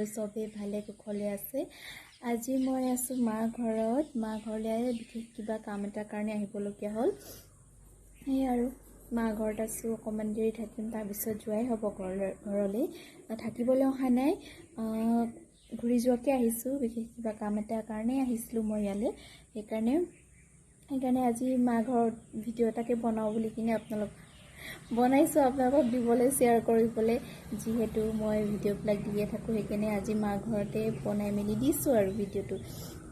আপোনালোক চবেই ভালে কুশলে আছে। আজি মই আছো মাৰ ঘৰত। মা ঘৰলৈ বিশেষ কিবা কাম এটাৰ কাৰণে আহিবলগীয়া হ'ল। সেই আৰু মা ঘৰত আছো, অকণমান দেৰি থাকিম, তাৰপিছত যোৱাই হ'ব ঘৰলৈ। থাকিবলৈ অহা নাই, ঘূৰি যোৱাকৈ আহিছোঁ। বিশেষ কিবা কাম এটাৰ কাৰণেই আহিছিলোঁ মই ইয়ালৈ। সেইকাৰণে আজি মা ঘৰত ভিডিঅ' এটাকে বনাওঁ বুলি কিনে বনাইছোঁ আপোনালোকক দিবলৈ, শ্বেয়াৰ কৰিবলৈ। যিহেতু মই ভিডিঅ'বিলাক দিয়ে থাকোঁ, সেইকাৰণে আজি মা ঘৰতে বনাই মেলি দিছোঁ আৰু ভিডিঅ'টো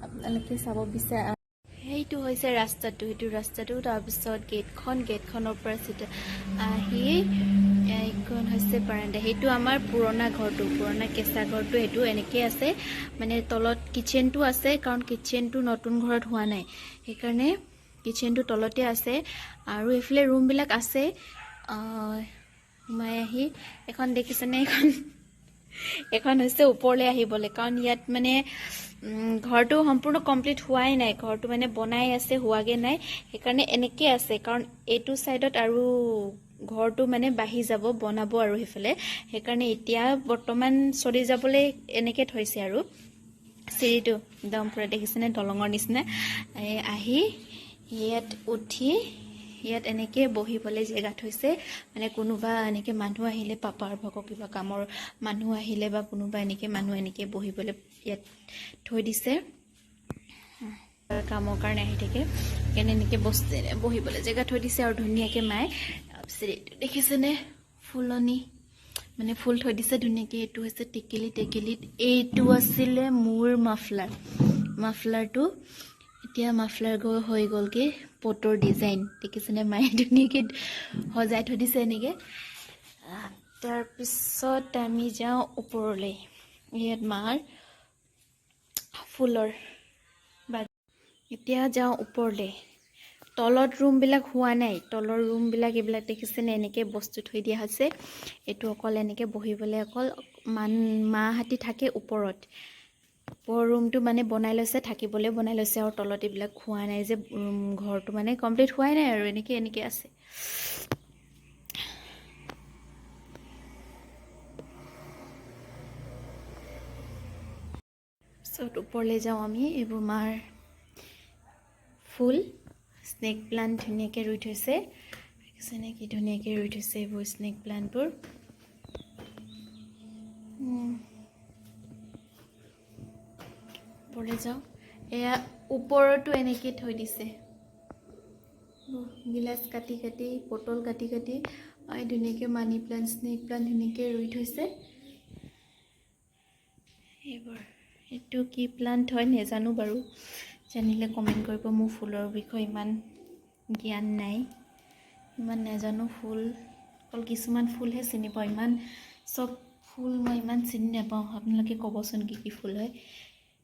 আপোনালোকে চাব বিচাৰে। সেইটো হৈছে ৰাস্তাটো, তাৰপিছত গেটখনৰ পৰা আহি এইখন হৈছে বাৰাণ্ডা। সেইটো আমাৰ পুৰণা কেঁচা ঘৰটো। সেইটো এনেকৈ আছে, মানে তলত কিটচেনটো আছে, কাৰণ কিটচেনটো নতুন ঘৰত হোৱা নাই, সেইকাৰণে কিটচেনটো তলতে আছে। আৰু এইফালে ৰুমবিলাক আছে। সোমাই আহি এখন দেখিছেনে, এখন হৈছে ওপৰলৈ আহিবলৈ, কাৰণ ইয়াত মানে ঘৰটো সম্পূৰ্ণ কমপ্লিট হোৱাই নাই। ঘৰটো মানে বনাই আছে, হোৱাগৈ নাই, সেইকাৰণে এনেকৈ আছে। কাৰণ এইটো ছাইডত আৰু ঘৰটো মানে বাঢ়ি যাব, বনাব আৰু সেইকাৰণে এতিয়া বৰ্তমান চলি যাবলৈ এনেকৈ থৈছে। আৰু চিৰিটো একদম পূৰা দেখিছেনে, দলঙৰ নিচিনা। আহি ইয়াত উঠি ইয়াত এনেকৈ বহিবলৈ জেগা থৈছে। মানে কোনোবা এনেকৈ মানুহ আহিলে, পাপাৰ ভাগৰ কিবা কামৰ মানুহ আহিলে বা কোনোবা এনেকৈ মানুহ এনেকৈ বহিবলৈ ইয়াত থৈ দিছে। কামৰ কাৰণে আহি থাকে, সেইকাৰণে এনেকৈ বহিবলৈ জেগা থৈ দিছে। আৰু ধুনীয়াকৈ মায়ে দেখিছেনে, ফুলনি মানে ফুল থৈ দিছে ধুনীয়াকৈ। এইটো হৈছে টেকেলিত। এইটো আছিলে মোৰ মাফলাৰটো। এতিয়া মাফলাৰ হৈ গ'লগৈ পটৰ ডিজাইন। দেখিছেনে, মায়ে ধুনীয়াকৈ সজাই থৈ দিছে এনেকৈ। তাৰপিছত আমি যাওঁ ওপৰলৈ। ইয়াত মাৰ ফুলৰ এতিয়া যাওঁ ওপৰলৈ। তলত ৰুমবিলাক হোৱা নাই, তলৰ ৰুমবিলাক এইবিলাক দেখিছেনে, এনেকৈ বস্তু থৈ দিয়া হৈছে। এইটো অকল এনেকৈ বহিবলৈ, অকল মাহঁতি থাকে ওপৰত। ওপৰৰ ৰুমটো মানে বনাই লৈছে, থাকিবলৈ বনাই লৈছে। আৰু তলত এইবিলাক হোৱা নাই যে, ঘৰটো মানে কমপ্লিট হোৱাই নাই আৰু এনেকৈ আছে। পিছত ওপৰলৈ যাওঁ আমি। এইবোৰ মাৰ ফুল, স্নেক প্লান্ট ধুনীয়াকৈ ৰুই থৈছে। দেখিছেনে কি ধুনীয়াকৈ ৰুই থৈছে এইবোৰ স্নেক প্লান্টবোৰ। ওপৰলৈ যাওঁ। এয়া ওপৰতো এনেকৈ থৈ দিছে, গিলাচ কাটি পটল কাটি ধুনীয়াকৈ মানি প্লান্ট, স্নেক প্লান্ট ধুনীয়াকৈ ৰুই থৈছে। এইটো কি প্লান্ট হয় নাজানো বাৰু, জানিলে কমেণ্ট কৰিব। মোৰ ফুলৰ বিষয়ে ইমান জ্ঞান নাই, ইমান নাজানো। ফুল অকল কিছুমান ফুলহে চিনি পাওঁ, ইমান চব ফুল মই ইমান চিনি নাপাওঁ। আপোনালোকে ক'বচোন কি ফুল হয়।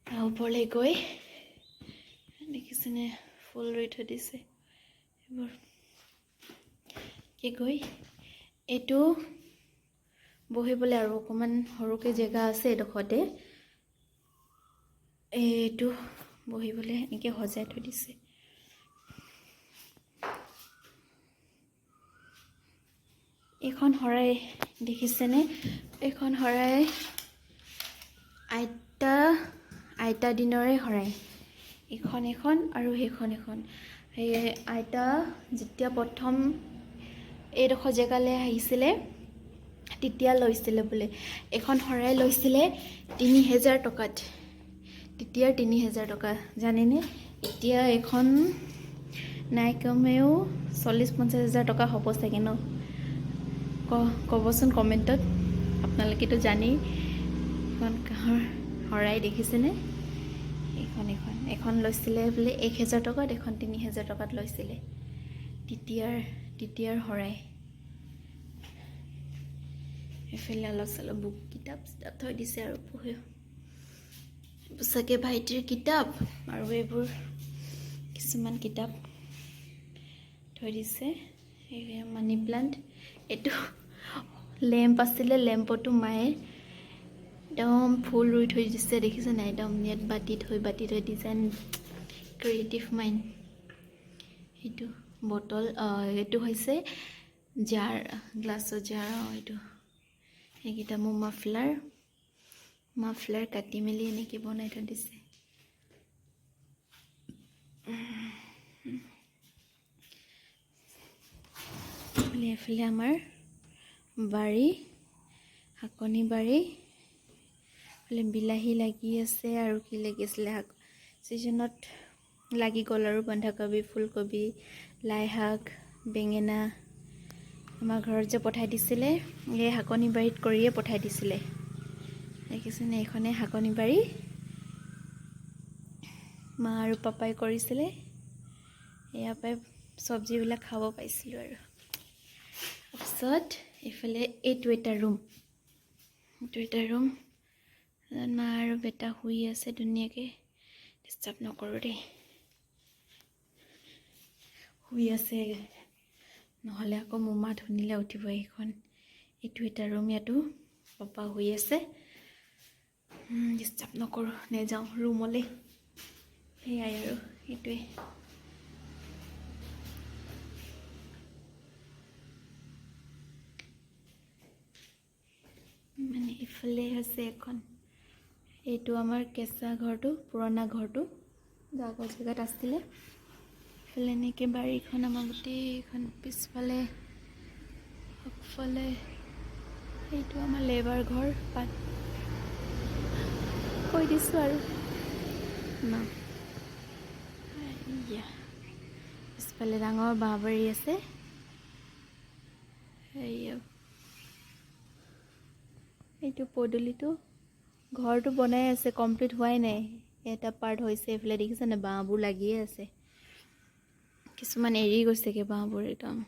ওপৰলৈ গৈ দেখিছেনে, ফুল ৰুই থৈ দিছে এইবোৰ। এইটো বহিবলৈ আৰু অকণমান সৰুকৈ জেগা আছে এইডোখৰতে। এইটো বহিবলৈ এনেকৈ সজাই থৈ দিছে। এইখন শৰাই দেখিছেনে, এইখন শৰাই আইতা দিনৰে শৰাই। এখন আৰু সেইখন এখন। সেই আইতা যেতিয়া প্ৰথম এইডোখৰ জেগালৈ আহিছিলে, তেতিয়া লৈছিলে বোলে। এখন শৰাই লৈছিলে 3000 টকাত। তেতিয়াৰ 3000 টকা জানেনে? এতিয়া এখন নাই কমেও 40-50 হাজাৰ টকা হ'ব চাগে ন? ক'বচোন কমেণ্টত, আপোনালোকেতো জানেই। এখন কাঁহৰ শৰাই দেখিছেনে? এখন লৈছিলে বোলে 1000 টকাত, এখন 3000 টকাত লৈছিলে। তেতিয়াৰ শৰাই। এইফালে অলপ চলপ বুক কিতাপ থৈ দিছে আৰু চাগে ভাইটিৰ কিতাপ আৰু এইবোৰ কিছুমান কিতাপ থৈ দিছে। Money plant. এইটো লেম্প আছিলে, লেম্পতো মায়ে একদম ফুল ৰুই থৈ দিছে। দেখিছে নাই, একদম ইয়াত বাতি থৈ ডিজাইন, ক্ৰিয়েটিভ মাইণ্ড। সেইটো বটল, এইটো হৈছে জাৰ, গ্লাছৰ জাৰ। এইটো সেইকেইটা মোৰ মাফলাৰ কাটি মেলি এনেকৈ বনাই থৈ দিছে। এফালে আমাৰ বাৰী, শাকনি বাৰী, এইফালে বিলাহী লাগি আছে আৰু কি লাগিছিলে শাক ছিজনত লাগি গ'ল আৰু বন্ধাকবি, ফুলকবি, লাই শাক, বেঙেনা আমাৰ ঘৰত যে পঠাই দিছিলে, এই শাকনি বাৰীত কৰিয়ে পঠাই দিছিলে। দেখিছেনে, এইখনে শাকনি বাৰী মা আৰু পাপাই কৰিছিলে। ইয়াৰ পৰাই চব্জিবিলাক খাব পাইছিলোঁ আৰু তাৰপিছত এইফালে এইটো এটা ৰুম, মা আৰু বেটা শুই আছে ধুনীয়াকৈ। ডিষ্টাৰ্ব নকৰোঁ দেই, শুই আছে, নহ'লে আকৌ মোমা ধুনিলে উঠিব। এইখন এইটো এটা ৰুম, ইয়াতো পাপা শুই আছে। ডিষ্টাৰ্ব নকৰোঁ, নেযাওঁ ৰুমলৈ। সেয়াই আৰু সেইটোৱে। মানে ইফালে আছে এখন, এইটো আমাৰ কেঁচা ঘৰটো, পুৰণা ঘৰটো আগৰ জেগাত আছিলে। ইফালে এনেকৈ বাৰীখন আমাৰ গোটেইখন, পিছফালে আগফালে এইটো আমাৰ লেবাৰ ঘৰ। কৈ দিছোঁ আৰু ন। পিছফালে ডাঙৰ বাঁহবাৰী আছে। এইটো পদূলিটো, ঘৰটো বনাই আছে, কমপ্লিট হোৱাই নাই। এটা পাৰ্ট হৈছে, এইফালে দেখিছেনে বাঁহবোৰ লাগিয়ে আছে, কিছুমান এৰি গৈছেগৈ বাঁহবোৰ একদম।